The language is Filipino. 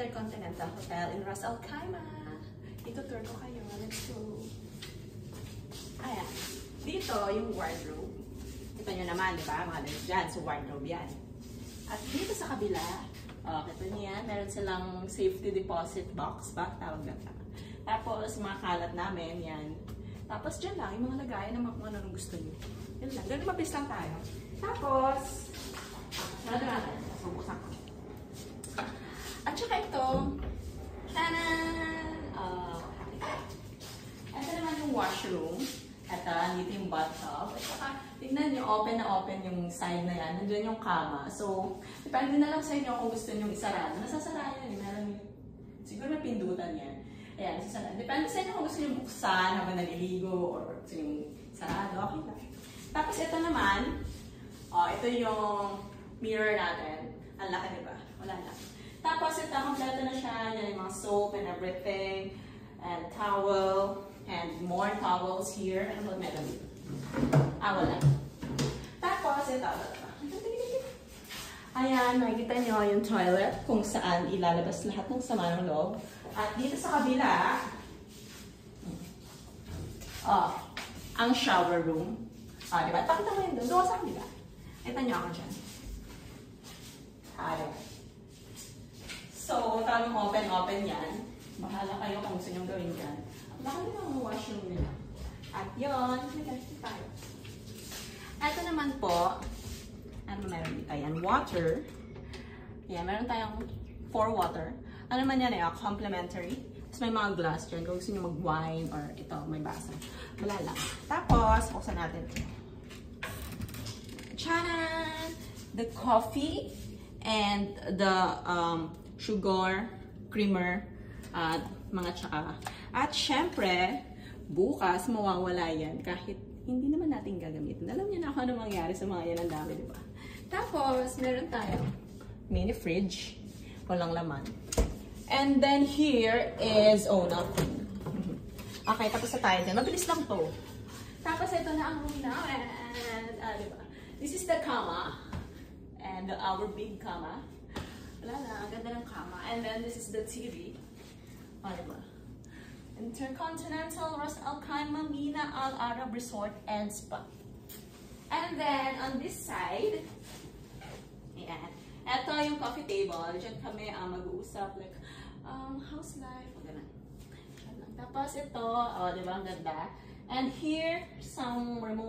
Intercontinental Hotel in Ras Al Khaimah. Itutur ko kayo. Let's go. Ayan. Dito, yung wardrobe. Ito nyo naman, di ba? Mga damit dyan. So, wardrobe yan. At dito sa kabila, kita nyo yan. Meron silang safety deposit box ba? Tawag na. Tapos, mga kalat namin, yan. Tapos, dyan lang, yung mga lagayan na kung ano gusto nyo. Yan lang. Ganun mabilis lang tayo. Tapos, subuksan ko. At saka ito, tanan! Ito naman yung washroom. Ito, dito yung bathtub. At saka, tignan nyo, open na open yung side na yan. Nandiyan yung kama. So, depende na lang sa inyo kung gusto nyo isarado. Nasasara yan. Meron siguro may pindutan yan. Ayan, nasasara. Depende sa inyo kung gusto nyo buksan habang naliligo or gusto nyo sarado. Okay lang. Tapos ito naman, ito yung mirror natin. Ang laki, diba? Wala na. Tapos ito, kompleto na siya. Yan yung mga soap and everything. And towel. And more towels here. Ano ba meron dito? Wala. Tapos ito. Ayan, makikita nyo yung toilet kung saan ilalabas lahat ng sama ng loob. At dito sa kabila, ang shower room. Diba? Pakita mo yun doon. Doon sa kabila. Ito nyo ako dyan. So, tamang open-open yan. Bahala kayo kung gusto nyo gawin dyan. Baka din ang washroom nila. At yun, nag-ganito tayo. Ito naman po, ano meron dito? Ayan, water. Ayan, meron tayong 4 water. Ano naman yan complimentary. Tapos may mga glass dyan. Kung gusto nyo mag-wine or ito, may basa. Wala lang. Tapos, buksan natin. Charan! The coffee and the sugar, creamer, at mga tsaka. At syempre, bukas mawawala yan kahit hindi naman natin gagamitin. Alam niyo na kung ano mangyari sa mga yan ang dami, di ba? Tapos, meron tayong mini fridge. Walang laman. And then here is, nothing. Okay, tapos na tayo dyan. Mabilis lang to. Tapos ito na ang room namin. Di ba? This is the kama. And our big kama. Wala na, ang ganda ng kama. And then this is the TV. Diba? Intercontinental Ras Al Khaimah Mina Al Arab Resort and Spa. And then on this side, ayan. Ito yung coffee table. Diyan kami mag-uusap like house life. Ganun. Tapos ito, diba ang ganda. And here, some remote